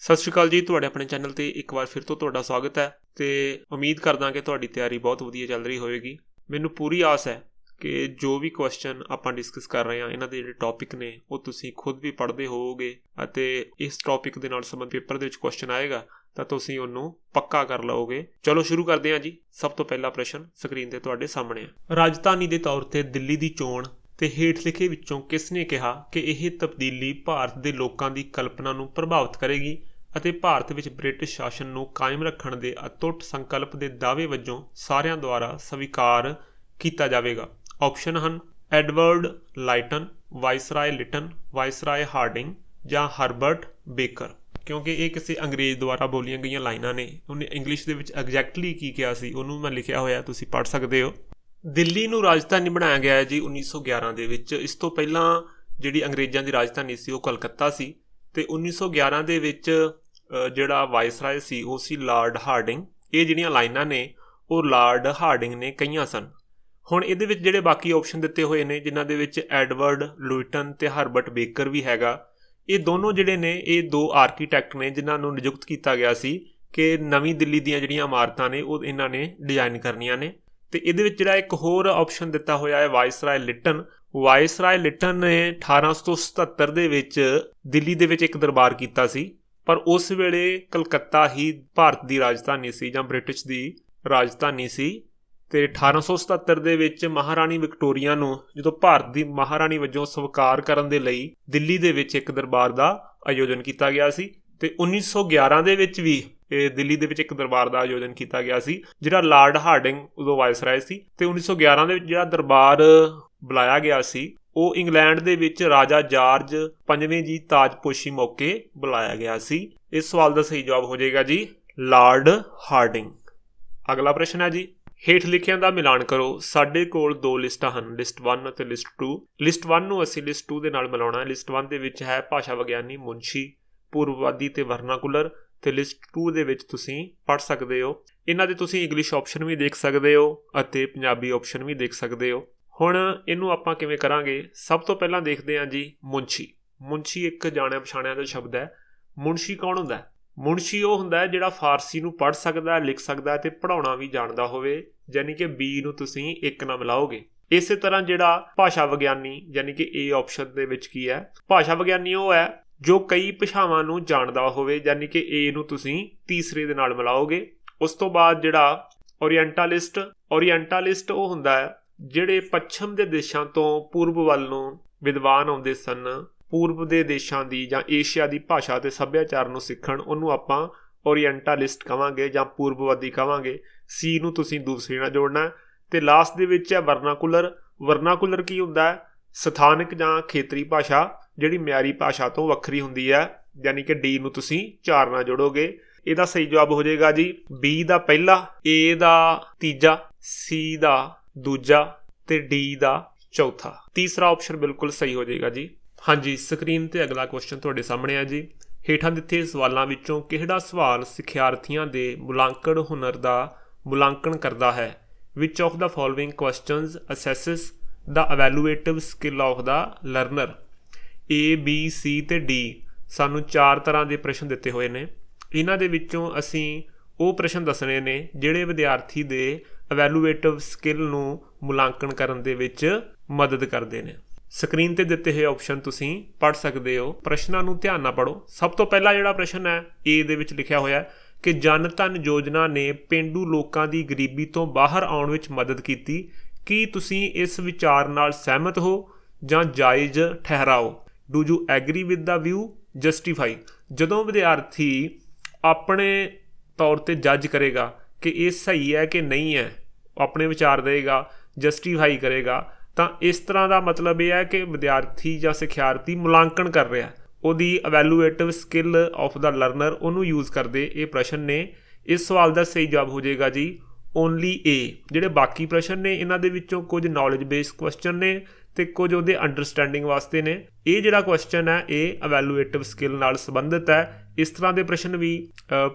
ਸਤਿ ਸ਼੍ਰੀ ਅਕਾਲ ਜੀ। ਤੁਹਾਡੇ ਆਪਣੇ ਚੈਨਲ ਤੇ ਇੱਕ ਵਾਰ ਫਿਰ ਤੋਂ ਤੁਹਾਡਾ ਸਵਾਗਤ ਹੈ ਤੇ ਉਮੀਦ ਕਰਦਾ ਕਿ ਤੁਹਾਡੀ ਤਿਆਰੀ ਬਹੁਤ ਵਧੀਆ ਚੱਲ ਰਹੀ ਹੋਵੇਗੀ। ਮੈਨੂੰ ਪੂਰੀ ਆਸ ਹੈ ਕਿ ਜੋ ਵੀ ਕੁਐਸਚਨ ਆਪਾਂ ਡਿਸਕਸ ਕਰ ਰਹੇ ਹਾਂ, ਇਹਨਾਂ ਦੇ ਜਿਹੜੇ ਟੌਪਿਕ ਨੇ ਉਹ ਤੁਸੀਂ ਖੁਦ ਵੀ ਪੜ੍ਹਦੇ ਹੋਵੋਗੇ ਅਤੇ ਇਸ ਟੌਪਿਕ ਦੇ ਨਾਲ ਸੰਬੰਧਿਤ ਪੇਪਰ ਦੇ ਵਿੱਚ ਕੁਐਸਚਨ ਆਏਗਾ ਤਾਂ ਤੁਸੀਂ ਉਹਨੂੰ ਪੱਕਾ ਕਰ ਲਓਗੇ। ਚਲੋ ਸ਼ੁਰੂ ਕਰਦੇ ਹਾਂ ਜੀ। ਸਭ ਤੋਂ ਪਹਿਲਾ ਪ੍ਰਸ਼ਨ ਸਕਰੀਨ ਤੇ ਤੁਹਾਡੇ ਸਾਹਮਣੇ ਹੈ। ਰਾਜਧਾਨੀ ਦੇ ਤੌਰ ਤੇ ਦਿੱਲੀ ਦੀ ਚੋਣ ਤੇ ਹੇਠ ਲਿਖੇ ਵਿੱਚੋਂ ਕਿਸ ਨੇ ਕਿਹਾ ਕਿ ਇਹ ਤਬਦੀਲੀ ਭਾਰਤ ਦੇ ਲੋਕਾਂ ਦੀ ਕਲਪਨਾ ਨੂੰ ਪ੍ਰਭਾਵਿਤ ਕਰੇਗੀ ਅਤੇ ਭਾਰਤ ਵਿੱਚ ਬ੍ਰਿਟਿਸ਼ ਸ਼ਾਸਨ ਨੂੰ ਕਾਇਮ ਰੱਖਣ ਦੇ ਅਟੁੱਟ ਸੰਕਲਪ ਦੇ ਦਾਅਵੇ ਵਜੋਂ ਸਾਰਿਆਂ ਦੁਆਰਾ ਸਵੀਕਾਰ ਕੀਤਾ ਜਾਵੇਗਾ। ਆਪਸ਼ਨ ਹਨ Edward lighten, viceroy ਲਿਟਨ, viceroy Hardinge ਜਾਂ ਹਰਬਰਟ ਬੇਕਰ। ਕਿਉਂਕਿ ਇਹ ਕਿਸੇ ਅੰਗਰੇਜ਼ ਦੁਆਰਾ ਬੋਲੀਆਂ ਗਈਆਂ ਲਾਈਨਾਂ ਨੇ, ਉਹਨੇ ਇੰਗਲਿਸ਼ ਦੇ ਵਿੱਚ ਐਗਜ਼ੈਕਟਲੀ ਕੀ ਕਿਹਾ ਸੀ ਉਹਨੂੰ ਮੈਂ ਲਿਖਿਆ ਹੋਇਆ, ਤੁਸੀਂ ਪੜ੍ਹ ਸਕਦੇ ਹੋ। ਦਿੱਲੀ ਨੂੰ ਰਾਜਧਾਨੀ ਬਣਾਇਆ ਗਿਆ ਹੈ ਜੀ 1911 ਦੇ ਵਿੱਚ। ਇਸ ਤੋਂ ਪਹਿਲਾਂ ਜਿਹੜੀ ਅੰਗਰੇਜ਼ਾਂ ਦੀ ਰਾਜਧਾਨੀ ਸੀ ਉਹ ਕਲਕੱਤਾ ਸੀ ਅਤੇ 1911 ਦੇ ਵਿੱਚ ਜਿਹੜਾ ਵਾਇਸਰਾਏ ਸੀ ਉਹ ਸੀ ਲਾਰਡ ਹਾਰਡਿੰਗ। ਇਹ ਜਿਹੜੀਆਂ ਲਾਈਨਾਂ ਨੇ ਉਹ ਲਾਰਡ ਹਾਰਡਿੰਗ ਨੇ ਕਹੀਆਂ ਸਨ। ਹੁਣ ਇਹਦੇ ਵਿੱਚ ਜਿਹੜੇ ਬਾਕੀ ਆਪਸ਼ਨ ਦਿੱਤੇ ਹੋਏ ਨੇ, ਜਿਨ੍ਹਾਂ ਦੇ ਵਿੱਚ ਐਡਵਰਡ ਲੁਇਟਨ ਅਤੇ ਹਰਬਰਟ ਬੇਕਰ ਵੀ ਹੈਗਾ, ਇਹ ਦੋਨੋਂ ਜਿਹੜੇ ਨੇ ਇਹ ਦੋ ਆਰਕੀਟੈਕਟ ਨੇ ਜਿਨ੍ਹਾਂ ਨੂੰ ਨਿਯੁਕਤ ਕੀਤਾ ਗਿਆ ਸੀ ਕਿ ਨਵੀਂ ਦਿੱਲੀ ਦੀਆਂ ਜਿਹੜੀਆਂ ਇਮਾਰਤਾਂ ਨੇ ਉਹ ਇਹਨਾਂ ਨੇ ਡਿਜ਼ਾਈਨ ਕਰਨੀਆਂ ਨੇ। ਅਤੇ ਇਹਦੇ ਵਿੱਚ ਜਿਹੜਾ ਇੱਕ ਹੋਰ ਆਪਸ਼ਨ ਦਿੱਤਾ ਹੋਇਆ ਹੈ ਵਾਇਸਰਾਏ ਲਿਟਨ। ਵਾਇਸਰਾਏ ਲਿਟਨ ਨੇ 1877 ਦੇ ਵਿੱਚ ਦਿੱਲੀ ਦੇ ਵਿੱਚ ਇੱਕ ਦਰਬਾਰ ਕੀਤਾ ਸੀ, ਪਰ ਉਸ ਵੇਲੇ ਕਲਕੱਤਾ ਹੀ ਭਾਰਤ ਦੀ ਰਾਜਧਾਨੀ ਸੀ ਜਾਂ ਬ੍ਰਿਟਿਸ਼ ਦੀ ਰਾਜਧਾਨੀ ਸੀ। ਅਤੇ 1877 ਦੇ ਵਿੱਚ ਮਹਾਰਾਣੀ ਵਿਕਟੋਰੀਆ ਨੂੰ ਜਦੋਂ ਭਾਰਤ ਦੀ ਮਹਾਰਾਣੀ ਵਜੋਂ ਸਵੀਕਾਰ ਕਰਨ ਦੇ ਲਈ ਦਿੱਲੀ ਦੇ ਵਿੱਚ ਇੱਕ ਦਰਬਾਰ ਦਾ ਆਯੋਜਨ ਕੀਤਾ ਗਿਆ ਸੀ। ਅਤੇ 1911 ਦੇ ਵਿੱਚ ਵੀ ਇਹ ਦਿੱਲੀ ਦੇ ਵਿੱਚ ਇੱਕ ਦਰਬਾਰ ਦਾ ਆਯੋਜਨ ਕੀਤਾ ਗਿਆ ਸੀ, ਜਿਹੜਾ ਲਾਰਡ ਹਾਰਡਿੰਗ ਉਦੋਂ ਵਾਇਸਰਾਏ ਸੀ। ਅਤੇ 1911 ਦੇ ਵਿੱਚ ਜਿਹੜਾ ਦਰਬਾਰ ਬੁਲਾਇਆ ਗਿਆ ਸੀ ਉਹ ਇੰਗਲੈਂਡ ਦੇ ਵਿੱਚ ਰਾਜਾ ਜਾਰਜ 5ਵੇਂ ਦੀ ਤਾਜਪੋਸ਼ੀ ਮੌਕੇ ਬੁਲਾਇਆ ਗਿਆ ਸੀ। ਇਸ ਸਵਾਲ ਦਾ ਸਹੀ ਜਵਾਬ ਹੋ ਜਾਏਗਾ ਜੀ ਲਾਰਡ ਹਾਰਡਿੰਗ। ਅਗਲਾ ਪ੍ਰਸ਼ਨ ਹੈ ਜੀ, ਹੇਠ ਲਿਖਿਆਂ ਦਾ ਮਿਲਾਨ ਕਰੋ। ਸਾਡੇ ਕੋਲ ਦੋ ਲਿਸਟਾਂ ਹਨ, ਲਿਸਟ 1 ਅਤੇ ਲਿਸਟ 2। ਲਿਸਟ 1 ਨੂੰ ਅਸੀਂ ਲਿਸਟ 2 ਦੇ ਨਾਲ ਮਿਲਾਉਣਾ ਹੈ। ਲਿਸਟ 1 ਦੇ ਵਿੱਚ ਹੈ ਭਾਸ਼ਾ ਵਿਗਿਆਨੀ, ਮੁਨਸ਼ੀ, ਪੂਰਵਵਾਦੀ ਅਤੇ ਵਰਨਾਕੂਲਰ, ਅਤੇ ਲਿਸਟ 2 ਦੇ ਵਿੱਚ ਤੁਸੀਂ ਪੜ੍ਹ ਸਕਦੇ ਹੋ। ਇਹਨਾਂ ਦੇ ਤੁਸੀਂ ਇੰਗਲਿਸ਼ ਆਪਸ਼ਨ ਵੀ ਦੇਖ ਸਕਦੇ ਹੋ ਅਤੇ ਪੰਜਾਬੀ ਆਪਸ਼ਨ ਵੀ ਦੇਖ ਸਕਦੇ ਹੋ। ਹੁਣ ਇਹਨੂੰ ਆਪਾਂ ਕਿਵੇਂ ਕਰਾਂਗੇ? ਸਭ ਤੋਂ ਪਹਿਲਾਂ ਦੇਖਦੇ ਹਾਂ ਜੀ ਮੁਨਸ਼ੀ। ਮੁਨਸ਼ੀ ਇੱਕ ਜਾਣਿਆ ਪਛਾਣਿਆ ਦਾ ਸ਼ਬਦ ਹੈ। ਮੁਨਸ਼ੀ ਕੌਣ ਹੁੰਦਾ? ਮੁਨਸ਼ੀ ਉਹ ਹੁੰਦਾ ਹੈ ਜਿਹੜਾ ਫਾਰਸੀ ਨੂੰ ਪੜ੍ਹ ਸਕਦਾ, ਲਿਖ ਸਕਦਾ ਅਤੇ ਪੜ੍ਹਾਉਣਾ ਵੀ ਜਾਣਦਾ ਹੋਵੇ, ਯਾਨੀ ਕਿ ਬੀ ਨੂੰ ਤੁਸੀਂ ਇੱਕ ਨਾਲ ਮਿਲਾਓਗੇ। ਇਸੇ ਤਰ੍ਹਾਂ ਜਿਹੜਾ ਭਾਸ਼ਾ ਵਿਗਿਆਨੀ, ਯਾਨੀ ਕਿ ਏ ਆਪਸ਼ਨ ਦੇ ਵਿੱਚ ਕੀ ਹੈ, ਭਾਸ਼ਾ ਵਿਗਿਆਨੀ ਉਹ ਹੈ ਜੋ ਕਈ ਭਾਸ਼ਾਵਾਂ ਨੂੰ ਜਾਣਦਾ ਹੋਵੇ, ਯਾਨੀ ਕਿ ਏ ਨੂੰ ਤੁਸੀਂ ਤੀਸਰੇ ਦੇ ਨਾਲ ਮਿਲਾਓਗੇ। ਉਸ ਤੋਂ ਬਾਅਦ ਜਿਹੜਾ ਓਰੀਐਂਟਲਿਸਟ, ਓਰੀਐਂਟਲਿਸਟ ਉਹ ਹੁੰਦਾ ਹੈ ਜਿਹੜੇ ਪੱਛਮ ਦੇ ਦੇਸ਼ਾਂ ਤੋਂ ਪੂਰਬ ਵੱਲ ਨੂੰ ਵਿਦਵਾਨ ਆਉਂਦੇ ਸਨ, ਪੂਰਬ ਦੇ ਦੇਸ਼ਾਂ ਦੀ ਜਾਂ ਏਸ਼ੀਆ ਦੀ ਭਾਸ਼ਾ ਅਤੇ ਸੱਭਿਆਚਾਰ ਨੂੰ ਸਿੱਖਣ, ਉਹਨੂੰ ਆਪਾਂ ਓਰੀਐਂਟਲਿਸਟ ਕਹਾਂਗੇ ਜਾਂ ਪੂਰਬਵਾਦੀ ਕਹਾਂਗੇ। ਸੀ ਨੂੰ ਤੁਸੀਂ ਦੂਸਰੇ ਨਾਲ ਜੋੜਨਾ। ਅਤੇ ਲਾਸਟ ਦੇ ਵਿੱਚ ਹੈ ਵਰਨਾਕੂਲਰ। ਵਰਨਾਕੂਲਰ ਕੀ ਹੁੰਦਾ ਹੈ? ਸਥਾਨਕ ਜਾਂ ਖੇਤਰੀ ਭਾਸ਼ਾ ਜਿਹੜੀ ਮਿਆਰੀ ਭਾਸ਼ਾ ਤੋਂ ਵੱਖਰੀ ਹੁੰਦੀ ਹੈ, ਯਾਨੀ ਕਿ ਡੀ ਨੂੰ ਤੁਸੀਂ 4 ਨਾਲ ਜੋੜੋਗੇ। ਇਹਦਾ ਸਹੀ ਜਵਾਬ ਹੋ ਜਾਏਗਾ ਜੀ ਬੀ ਦਾ ਪਹਿਲਾ, ਏ ਦਾ ਤੀਜਾ, ਸੀ ਦਾ ਦੂਜਾ ਅਤੇ ਡੀ ਦਾ ਚੌਥਾ। ਤੀਸਰਾ ਆਪਸ਼ਨ ਬਿਲਕੁਲ ਸਹੀ ਹੋ ਜਾਏਗਾ ਜੀ। ਹਾਂਜੀ, ਸਕਰੀਨ 'ਤੇ ਅਗਲਾ ਕੁਐਸਚਨ ਤੁਹਾਡੇ ਸਾਹਮਣੇ ਹੈ ਜੀ। ਹੇਠਾਂ ਦਿੱਤੇ ਸਵਾਲਾਂ ਵਿੱਚੋਂ ਕਿਹੜਾ ਸਵਾਲ ਸਿੱਖਿਆਰਥੀਆਂ ਦੇ ਮੁਲਾਂਕਣ ਹੁਨਰ ਦਾ ਮੁਲਾਂਕਣ ਕਰਦਾ ਹੈ? Which of the following questions assesses the evaluative skill of the learner? A, B, C ਅਤੇ ਡੀ ਸਾਨੂੰ 4 ਤਰ੍ਹਾਂ ਦੇ ਪ੍ਰਸ਼ਨ ਦਿੱਤੇ ਹੋਏ ਨੇ। ਇਹਨਾਂ ਦੇ ਵਿੱਚੋਂ ਅਸੀਂ ਉਹ ਪ੍ਰਸ਼ਨ ਦੱਸਣੇ ਨੇ ਜਿਹੜੇ ਵਿਦਿਆਰਥੀ ਦੇ ਅਵੈਲੂਏਟਿਵ ਸਕਿੱਲ ਨੂੰ ਮੁਲਾਂਕਣ ਕਰਨ ਦੇ ਵਿੱਚ ਮਦਦ ਕਰਦੇ ਨੇ। ਸਕਰੀਨ 'ਤੇ ਦਿੱਤੇ ਹੋਏ ਆਪਸ਼ਨ ਤੁਸੀਂ ਪੜ੍ਹ ਸਕਦੇ ਹੋ। ਪ੍ਰਸ਼ਨਾਂ ਨੂੰ ਧਿਆਨ ਨਾਲ ਪੜ੍ਹੋ। ਸਭ ਤੋਂ ਪਹਿਲਾ ਜਿਹੜਾ ਪ੍ਰਸ਼ਨ ਹੈ ਏ ਦੇ ਵਿੱਚ ਲਿਖਿਆ ਹੋਇਆ ਕਿ ਜਨ ਧਨ ਯੋਜਨਾ ਨੇ ਪੇਂਡੂ ਲੋਕਾਂ ਦੀ ਗਰੀਬੀ ਤੋਂ ਬਾਹਰ ਆਉਣ ਵਿੱਚ ਮਦਦ ਕੀਤੀ। ਕੀ ਤੁਸੀਂ ਇਸ ਵਿਚਾਰ ਨਾਲ ਸਹਿਮਤ ਹੋ ਜਾਂ ਜਾਇਜ਼ ਠਹਿਰਾਓ? Do you agree with the view? Justify. ਜਦੋਂ ਵਿਦਿਆਰਥੀ ਆਪਣੇ ਤੌਰ 'ਤੇ ਜੱਜ ਕਰੇਗਾ ਕਿ ਇਹ ਸਹੀ ਹੈ ਕਿ ਨਹੀਂ ਹੈ, ਆਪਣੇ ਵਿਚਾਰ ਦੇਗਾ, ਜਸਟੀਫਾਈ ਕਰੇਗਾ, ਤਾਂ ਇਸ ਤਰ੍ਹਾਂ ਦਾ ਮਤਲਬ ਇਹ ਹੈ ਕਿ ਵਿਦਿਆਰਥੀ ਜਾਂ ਸਿੱਖਿਆਰਥੀ ਮੁਲਾਂਕਣ ਕਰ ਰਿਹਾ, ਉਹਦੀ ਅਵੈਲੂਏਟਿਵ ਸਕਿੱਲ ਆਫ ਦਾ ਲਰਨਰ ਉਹਨੂੰ ਯੂਜ਼ ਕਰਦੇ ਇਹ ਪ੍ਰਸ਼ਨ ਨੇ। ਇਸ ਸਵਾਲ ਦਾ ਸਹੀ ਜਵਾਬ ਹੋ ਜਾਏਗਾ ਜੀ ਓਨਲੀ ਏ। ਜਿਹੜੇ ਬਾਕੀ ਪ੍ਰਸ਼ਨ ਨੇ ਇਹਨਾਂ ਦੇ ਵਿੱਚੋਂ ਕੁਝ ਨੌਲੇਜ ਬੇਸਡ ਕੁਐਸਚਨ ਨੇ ਅਤੇ ਕੁਝ ਉਹਦੇ ਅੰਡਰਸਟੈਂਡਿੰਗ ਵਾਸਤੇ ਨੇ। ਇਹ ਜਿਹੜਾ ਕੁਐਸਚਨ ਹੈ ਇਹ ਅਵੈਲੂਏਟਿਵ ਸਕਿੱਲ ਨਾਲ ਸੰਬੰਧਿਤ ਹੈ। ਇਸ ਤਰ੍ਹਾਂ ਦੇ ਪ੍ਰਸ਼ਨ ਵੀ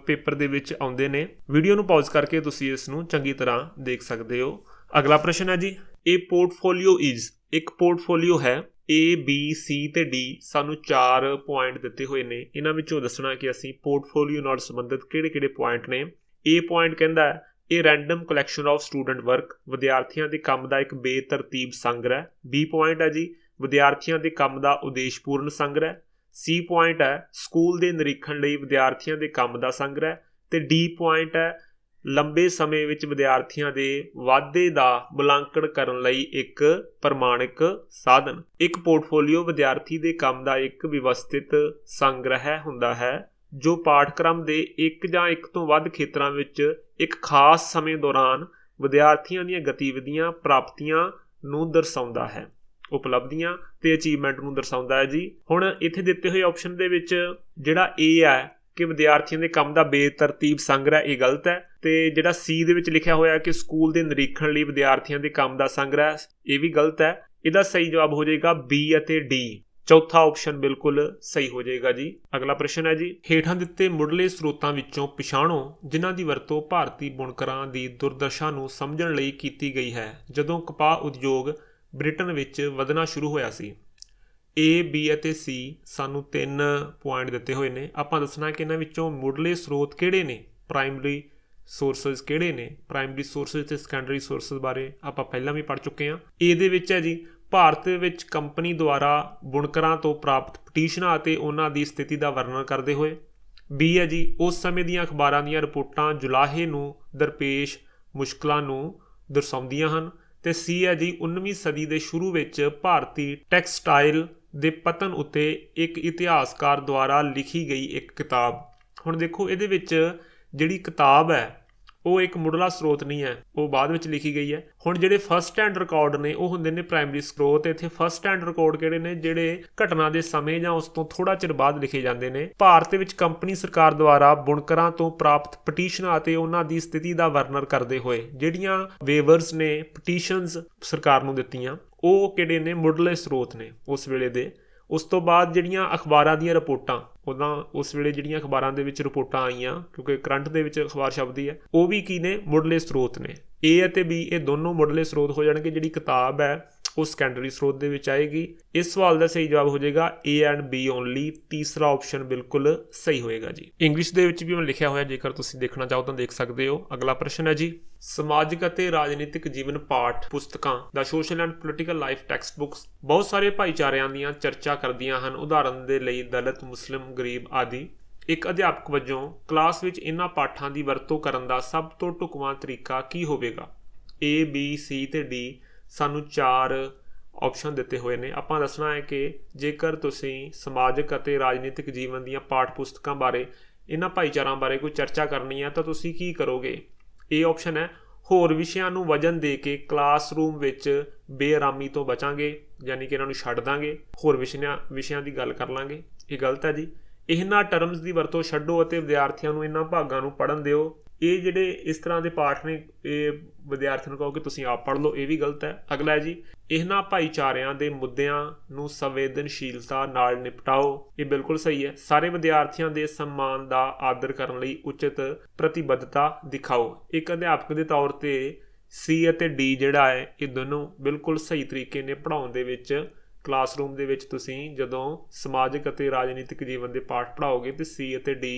ਪੇਪਰ ਦੇ ਵਿੱਚ ਆਉਂਦੇ ਨੇ। ਵੀਡੀਓ ਨੂੰ ਪੌਜ਼ ਕਰਕੇ ਤੁਸੀਂ ਇਸ ਨੂੰ ਚੰਗੀ ਤਰ੍ਹਾਂ ਦੇਖ ਸਕਦੇ ਹੋ। ਅਗਲਾ ਪ੍ਰਸ਼ਨ ਹੈ ਜੀ, ਇਹ ਪੋਰਟਫੋਲੀਓ ਇਜ਼। ਇੱਕ ਪੋਰਟਫੋਲੀਓ ਹੈ A, B, C ਤੇ D ਸਾਨੂੰ 4 ਪੁਆਇੰਟ ਦਿੱਤੇ ਹੋਏ ਨੇ। ਇਹਨਾਂ ਵਿੱਚੋਂ ਦੱਸਣਾ ਕਿ ਅਸੀਂ ਪੋਰਟਫੋਲੀਓ ਨਾਲ ਸੰਬੰਧਿਤ ਕਿਹੜੇ ਪੁਆਇੰਟ ਨੇ। A ਪੁਆਇੰਟ ਕਹਿੰਦਾ ਹੈ ਇਹ random collection of student work, ਵਿਦਿਆਰਥੀਆਂ ਦੇ ਕੰਮ ਦਾ ਇੱਕ ਬੇਤਰਤੀਬ ਸੰਗ੍ਰਹਿ। B ਪੁਆਇੰਟ ਹੈ ਜੀ ਵਿਦਿਆਰਥੀਆਂ ਦੇ ਕੰਮ ਦਾ ਉਦੇਸ਼ਪੂਰਨ ਸੰਗ੍ਰਹਿ। C ਪੁਆਇੰਟ ਹੈ ਸਕੂਲ ਦੇ ਨਿਰੀਖਣ ਲਈ ਵਿਦਿਆਰਥੀਆਂ ਦੇ ਕੰਮ ਦਾ ਸੰਗ੍ਰਹਿ। ਤੇ D ਪੁਆਇੰਟ ਹੈ ਲੰਬੇ ਸਮੇਂ ਵਿੱਚ ਵਿਦਿਆਰਥੀਆਂ ਦੇ ਵਾਧੇ ਦਾ ਮੁਲਾਂਕਣ ਕਰਨ ਲਈ ਇੱਕ ਪ੍ਰਮਾਣਿਕ ਸਾਧਨ। ਇੱਕ ਪੋਰਟਫੋਲੀਓ ਵਿਦਿਆਰਥੀ ਦੇ ਕੰਮ ਦਾ ਇੱਕ ਵਿਵਸਥਿਤ ਸੰਗ੍ਰਹਿ ਹੁੰਦਾ ਹੈ ਜੋ ਪਾਠਕ੍ਰਮ ਦੇ ਇੱਕ ਜਾਂ ਇੱਕ ਤੋਂ ਵੱਧ ਖੇਤਰਾਂ ਵਿੱਚ ਇੱਕ ਖਾਸ ਸਮੇਂ ਦੌਰਾਨ ਵਿਦਿਆਰਥੀਆਂ ਦੀਆਂ ਗਤੀਵਿਧੀਆਂ, ਪ੍ਰਾਪਤੀਆਂ ਨੂੰ ਦਰਸਾਉਂਦਾ ਹੈ, ਉਪਲਬਧੀਆਂ ਤੇ ਅਚੀਵਮੈਂਟ ਨੂੰ ਦਰਸਾਉਂਦਾ ਹੈ ਜੀ। ਹੁਣ ਇੱਥੇ ਦਿੱਤੇ ਹੋਏ ਆਪਸ਼ਨ ਦੇ ਵਿੱਚ ਜਿਹੜਾ A ਹੈ ਕਿ ਵਿਦਿਆਰਥੀਆਂ ਦੇ ਕੰਮ ਦਾ ਬੇਤਰਤੀਬ ਸੰਗ੍ਰਹਿ, ਇਹ ਗਲਤ ਹੈ। ਤੇ ਜਿਹੜਾ C ਦੇ ਵਿੱਚ ਲਿਖਿਆ ਹੋਇਆ ਕਿ ਸਕੂਲ ਦੇ ਨਿਰੀਖਣ ਲਈ ਵਿਦਿਆਰਥੀਆਂ ਦੇ ਕੰਮ ਦਾ ਸੰਗ੍ਰਹਿ, ਇਹ ਵੀ ਗਲਤ ਹੈ। ਇਹਦਾ ਸਹੀ ਜਵਾਬ ਹੋ ਜਾਏਗਾ B ਅਤੇ D। ਚੌਥਾ ਆਪਸ਼ਨ ਬਿਲਕੁਲ ਸਹੀ ਹੋ ਜਾਏਗਾ ਜੀ। ਅਗਲਾ ਪ੍ਰਸ਼ਨ ਹੈ ਜੀ ਹੇਠਾਂ ਦਿੱਤੇ ਮੁੱਢਲੇ ਸਰੋਤਾਂ ਵਿੱਚੋਂ ਪਛਾਣੋ ਜਿਨ੍ਹਾਂ ਦੀ ਵਰਤੋਂ ਭਾਰਤੀ ਬੁਣਕਰਾਂ ਦੀ ਦੁਰਦਸ਼ਾ ਨੂੰ ਸਮਝਣ ਲਈ ਕੀਤੀ ਗਈ ਹੈ ਜਦੋਂ ਕਪਾਹ ਉਦਯੋਗ ਬ੍ਰਿਟਨ ਵਿੱਚ ਵਧਣਾ ਸ਼ੁਰੂ ਹੋਇਆ ਸੀ। A, B ਅਤੇ C ਸਾਨੂੰ 3 ਪੁਆਇੰਟ ਦਿੱਤੇ ਹੋਏ ਨੇ। ਆਪਾਂ ਦੱਸਣਾ ਕਿ ਇਹਨਾਂ ਵਿੱਚੋਂ ਮੁੱਢਲੇ ਸਰੋਤ ਕਿਹੜੇ ਨੇ, ਪ੍ਰਾਇਮਰੀ ਸੋਰਸਿਸ ਕਿਹੜੇ ਨੇ। ਪ੍ਰਾਇਮਰੀ ਸੋਰਸਿਸ ਤੇ ਸੈਕੰਡਰੀ ਸੋਰਸਿਸ ਬਾਰੇ ਆਪਾਂ ਪਹਿਲਾਂ ਵੀ ਪੜ੍ਹ ਚੁੱਕੇ ਹਾਂ। A ਦੇ ਵਿੱਚ ਹੈ ਜੀ ਭਾਰਤ ਵਿੱਚ ਕੰਪਨੀ ਦੁਆਰਾ ਬੁਣਕਰਾਂ ਤੋਂ ਪ੍ਰਾਪਤ ਪਟੀਸ਼ਨਾਂ ਅਤੇ ਉਹਨਾਂ ਦੀ ਸਥਿਤੀ ਦਾ ਵਰਣਨ ਕਰਦੇ ਹੋਏ। B ਹੈ ਜੀ ਉਸ ਸਮੇਂ ਦੀਆਂ ਅਖਬਾਰਾਂ ਦੀਆਂ ਰਿਪੋਰਟਾਂ ਜੁਲਾਹੇ ਨੂੰ ਦਰਪੇਸ਼ ਮੁਸ਼ਕਲਾਂ ਨੂੰ ਦਰਸਾਉਂਦੀਆਂ ਹਨ। ਤੇ C ਹੈ ਜੀ 19ਵੀਂ ਸਦੀ ਦੇ ਸ਼ੁਰੂ ਵਿੱਚ ਭਾਰਤੀ ਟੈਕਸਟਾਈਲ ਦੇ ਪਤਨ ਉੱਤੇ ਇੱਕ ਇਤਿਹਾਸਕਾਰ ਦੁਆਰਾ ਲਿਖੀ ਗਈ ਇੱਕ ਕਿਤਾਬ। ਹੁਣ ਦੇਖੋ ਇਹਦੇ ਵਿੱਚ ਜਿਹੜੀ ਕਿਤਾਬ ਹੈ ਉਹ ਇੱਕ ਮੁੱਢਲਾ ਸਰੋਤ ਨਹੀਂ ਹੈ, ਉਹ ਬਾਅਦ ਵਿੱਚ ਲਿਖੀ ਗਈ ਹੈ। ਹੁਣ ਜਿਹੜੇ ਫਸਟ ਹੈਂਡ ਰਿਕਾਰਡ ਨੇ ਉਹ ਹੁੰਦੇ ਨੇ ਪ੍ਰਾਇਮਰੀ ਸਰੋਤ। ਇੱਥੇ ਫਸਟ ਹੈਂਡ ਰਿਕਾਰਡ ਕਿਹੜੇ ਨੇ, ਜਿਹੜੇ ਘਟਨਾ ਦੇ ਸਮੇਂ ਜਾਂ ਉਸ ਤੋਂ ਥੋੜਾ ਚਿਰ ਬਾਅਦ ਲਿਖੇ ਜਾਂਦੇ ਨੇ। ਭਾਰਤ ਵਿੱਚ ਕੰਪਨੀ ਸਰਕਾਰ ਦੁਆਰਾ ਬੁਣਕਰਾਂ ਤੋਂ ਪ੍ਰਾਪਤ ਪਟੀਸ਼ਨਾਂ ਅਤੇ ਉਹਨਾਂ ਦੀ ਸਥਿਤੀ ਦਾ ਵਰਣਨ ਕਰਦੇ ਹੋਏ ਜਿਹੜੀਆਂ ਵੇਵਰਸ ਨੇ, ਪਟੀਸ਼ਨਸ ਸਰਕਾਰ ਨੂੰ ਦਿੱਤੀਆਂ, ਉਹ ਕਿਹੜੇ ਨੇ, ਮੁੱਢਲੇ ਸਰੋਤ ਨੇ ਉਸ ਵੇਲੇ ਦੇ। ਉਸ ਤੋਂ ਬਾਅਦ ਜਿਹੜੀਆਂ ਅਖਬਾਰਾਂ ਦੀਆਂ ਰਿਪੋਰਟਾਂ, ਉਦਾਂ ਉਸ ਵੇਲੇ ਜਿਹੜੀਆਂ ਅਖਬਾਰਾਂ ਦੇ ਵਿੱਚ ਰਿਪੋਰਟਾਂ ਆਈਆਂ, ਕਿਉਂਕਿ ਕਰੰਟ ਦੇ ਵਿੱਚ ਅਖਬਾਰ ਛਪਦੀ ਹੈ, ਉਹ ਵੀ ਕੀ ਨੇ, ਮੁੱਢਲੇ ਸਰੋਤ ਨੇ। A ਅਤੇ B ਇਹ ਦੋਨੋਂ ਮੁੱਢਲੇ ਸਰੋਤ ਹੋ ਜਾਣਗੇ। ਜਿਹੜੀ ਕਿਤਾਬ ਹੈ ਉਹ ਸੈਕੰਡਰੀ ਸਰੋਤ ਦੇ ਵਿੱਚ ਆਏਗੀ। ਇਸ ਸਵਾਲ ਦਾ ਸਹੀ ਜਵਾਬ ਹੋ ਜਾਏਗਾ A and B ਓਨਲੀ। ਤੀਸਰਾ ਆਪਸ਼ਨ ਬਿਲਕੁਲ ਸਹੀ ਹੋਏਗਾ ਜੀ। ਇੰਗਲਿਸ਼ ਦੇ ਵਿੱਚ ਵੀ ਮੈਂ ਲਿਖਿਆ ਹੋਇਆ, ਜੇਕਰ ਤੁਸੀਂ ਦੇਖਣਾ ਚਾਹੋ ਤਾਂ ਦੇਖ ਸਕਦੇ ਹੋ। ਅਗਲਾ ਪ੍ਰਸ਼ਨ ਹੈ ਜੀ ਸਮਾਜਿਕ ਅਤੇ ਰਾਜਨੀਤਿਕ ਜੀਵਨ ਪਾਠ ਪੁਸਤਕਾਂ ਦਾ social and political life textbooks ਬਹੁਤ ਸਾਰੇ ਭਾਈਚਾਰਿਆਂ ਦੀਆਂ ਚਰਚਾ ਕਰਦੀਆਂ ਹਨ। ਉਦਾਹਰਨ ਦੇ ਲਈ ਦਲਿਤ, ਮੁਸਲਿਮ, ਗਰੀਬ ਆਦਿ। ਇੱਕ ਅਧਿਆਪਕ ਵਜੋਂ ਕਲਾਸ ਵਿੱਚ ਇਹਨਾਂ ਪਾਠਾਂ ਦੀ ਵਰਤੋਂ ਕਰਨ ਦਾ ਸਭ ਤੋਂ ਢੁਕਵਾਂ ਤਰੀਕਾ ਕੀ ਹੋਵੇਗਾ। A, B, C ਤੇ D ਸਾਨੂੰ 4 ਆਪਸ਼ਨ ਦਿੱਤੇ ਹੋਏ ਨੇ। ਆਪਾਂ ਦੱਸਣਾ ਹੈ ਕਿ ਜੇਕਰ ਤੁਸੀਂ ਸਮਾਜਿਕ ਅਤੇ ਰਾਜਨੀਤਿਕ ਜੀਵਨ ਦੀਆਂ ਪਾਠ ਪੁਸਤਕਾਂ ਬਾਰੇ, ਇਹਨਾਂ ਭਾਈਚਾਰਿਆਂ ਬਾਰੇ ਕੋਈ ਚਰਚਾ ਕਰਨੀ ਹੈ ਤਾਂ ਤੁਸੀਂ ਕੀ ਕਰੋਗੇ। A ਆਪਸ਼ਨ ਹੈ ਹੋਰ ਵਿਸ਼ਿਆਂ ਨੂੰ ਵਜਨ ਦੇ ਕੇ ਕਲਾਸਰੂਮ ਵਿੱਚ ਬੇਆਰਾਮੀ ਤੋਂ ਬਚਾਂਗੇ, ਯਾਨੀ ਕਿ ਇਹਨਾਂ ਨੂੰ ਛੱਡ ਦਾਂਗੇ, ਹੋਰ ਵਿਸ਼ਿਆਂ ਦੀ ਗੱਲ ਕਰ ਲਾਂਗੇ। ਇਹ ਗਲਤ ਹੈ ਜੀ। ਇਹਨਾਂ ਟਰਮਸ ਦੀ ਵਰਤੋਂ ਛੱਡੋ ਅਤੇ ਵਿਦਿਆਰਥੀਆਂ ਨੂੰ ਇਹਨਾਂ ਭਾਗਾਂ ਨੂੰ ਪੜ੍ਹਨ ਦਿਓ। ਇਹ ਜਿਹੜੇ ਇਸ ਤਰ੍ਹਾਂ ਦੇ ਪਾਠ ਨੇ ਇਹ ਵਿਦਿਆਰਥੀਆਂ ਨੂੰ ਕਹੋ ਕਿ ਤੁਸੀਂ ਆਪ ਪੜ੍ਹ ਲਓ, ਇਹ ਵੀ ਗਲਤ ਹੈ। ਅਗਲਾ ਹੈ ਜੀ ਇਹਨਾਂ ਭਾਈਚਾਰਿਆਂ ਦੇ ਮੁੱਦਿਆਂ ਨੂੰ ਸੰਵੇਦਨਸ਼ੀਲਤਾ ਨਾਲ ਨਿਪਟਾਓ। ਇਹ ਬਿਲਕੁਲ ਸਹੀ ਹੈ। ਸਾਰੇ ਵਿਦਿਆਰਥੀਆਂ ਦੇ ਸਨਮਾਨ ਦਾ ਆਦਰ ਕਰਨ ਲਈ ਉਚਿਤ ਪ੍ਰਤੀਬੱਧਤਾ ਦਿਖਾਓ। ਇੱਕ ਅਧਿਆਪਕ ਦੇ ਤੌਰ ਤੇ C ਅਤੇ D ਜਿਹੜਾ ਹੈ ਇਹ ਦੋਨੋਂ ਬਿਲਕੁਲ ਸਹੀ ਤਰੀਕੇ ਨੇ ਪੜ੍ਹਾਉਣ ਦੇ ਵਿੱਚ। ਕਲਾਸਰੂਮ ਦੇ ਵਿੱਚ ਤੁਸੀਂ ਜਦੋਂ ਸਮਾਜਿਕ ਅਤੇ ਰਾਜਨੀਤਿਕ ਜੀਵਨ ਦੇ ਪਾਠ ਪੜ੍ਹਾਓਗੇ ਤੇ C ਅਤੇ D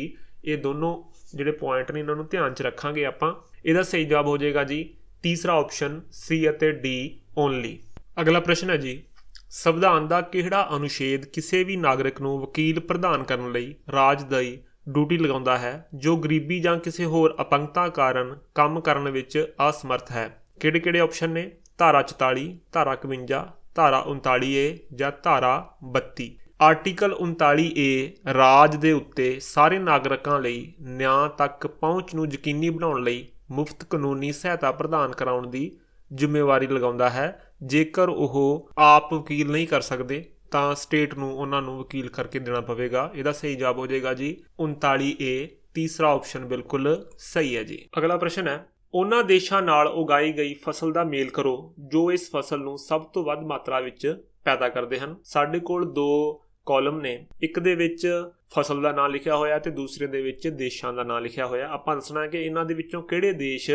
ਇਹ ਦੋਨੋਂ ਜਿਹੜੇ ਪੁਆਇੰਟ ਨੇ ਇਹਨਾਂ ਨੂੰ ਧਿਆਨ 'ਚ ਰੱਖਾਂਗੇ ਆਪਾਂ। ਇਹਦਾ ਸਹੀ ਜਵਾਬ ਹੋ ਜਾਏਗਾ ਜੀ ਤੀਸਰਾ ਆਪਸ਼ਨ C ਅਤੇ D ਓਨਲੀ। ਅਗਲਾ ਪ੍ਰਸ਼ਨ ਹੈ ਜੀ ਸੰਵਿਧਾਨ ਦਾ ਕਿਹੜਾ ਅਨੁਛੇਦ ਕਿਸੇ ਵੀ ਨਾਗਰਿਕ ਨੂੰ ਵਕੀਲ ਪ੍ਰਦਾਨ ਕਰਨ ਲਈ ਰਾਜ ਦੀ ਡਿਊਟੀ ਲਗਾਉਂਦਾ ਹੈ ਜੋ ਗਰੀਬੀ ਜਾਂ ਕਿਸੇ ਹੋਰ ਅਪੰਗਤਾ ਕਾਰਨ ਕੰਮ ਕਰਨ ਵਿੱਚ ਅਸਮਰਥ ਹੈ। ਕਿਹੜੇ ਆਪਸ਼ਨ ਨੇ, ਧਾਰਾ 44, ਧਾਰਾ 51, ਧਾਰਾ 39A ਜਾਂ ਧਾਰਾ 32। ਆਰਟੀਕਲ 39A ਰਾਜ ਦੇ ਉੱਤੇ ਸਾਰੇ ਨਾਗਰਿਕਾਂ ਲਈ ਨਿਆਂ ਤੱਕ ਪਹੁੰਚ ਨੂੰ ਯਕੀਨੀ ਬਣਾਉਣ ਲਈ ਮੁਫਤ ਕਾਨੂੰਨੀ ਸਹਾਇਤਾ ਪ੍ਰਦਾਨ ਕਰਾਉਣ ਦੀ ਜ਼ਿੰਮੇਵਾਰੀ ਲਗਾਉਂਦਾ ਹੈ। ਜੇਕਰ ਉਹ ਆਪ ਵਕੀਲ ਨਹੀਂ ਕਰ ਸਕਦੇ ਤਾਂ ਸਟੇਟ ਨੂੰ ਉਹਨਾਂ ਨੂੰ ਵਕੀਲ ਕਰਕੇ ਦੇਣਾ ਪਵੇਗਾ। ਇਹਦਾ ਸਹੀ ਜਵਾਬ ਹੋ ਜਾਏਗਾ ਜੀ 39A। ਤੀਸਰਾ ਆਪਸ਼ਨ ਬਿਲਕੁਲ ਸਹੀ ਹੈ ਜੀ। ਅਗਲਾ ਪ੍ਰਸ਼ਨ ਹੈ ਉਹਨਾਂ ਦੇਸ਼ਾਂ ਨਾਲ ਉਗਾਈ ਗਈ ਫਸਲ ਦਾ ਮੇਲ ਕਰੋ ਜੋ ਇਸ ਫਸਲ ਨੂੰ ਸਭ ਤੋਂ ਵੱਧ ਮਾਤਰਾ ਵਿੱਚ ਪੈਦਾ ਕਰਦੇ ਹਨ। ਸਾਡੇ ਕੋਲ 2 ਕਾਲਮ ਨੇ, ਇੱਕ ਦੇ ਵਿੱਚ ਫਸਲ ਦਾ ਨਾਂ ਲਿਖਿਆ ਹੋਇਆ ਤੇ ਦੂਸਰੇ ਦੇ ਵਿੱਚ ਦੇਸ਼ਾਂ ਦਾ ਨਾਂ ਲਿਖਿਆ ਹੋਇਆ। ਆਪਾਂ ਦੱਸਣਾ ਕਿ ਇਹਨਾਂ ਦੇ ਵਿੱਚੋਂ ਕਿਹੜੇ ਦੇਸ਼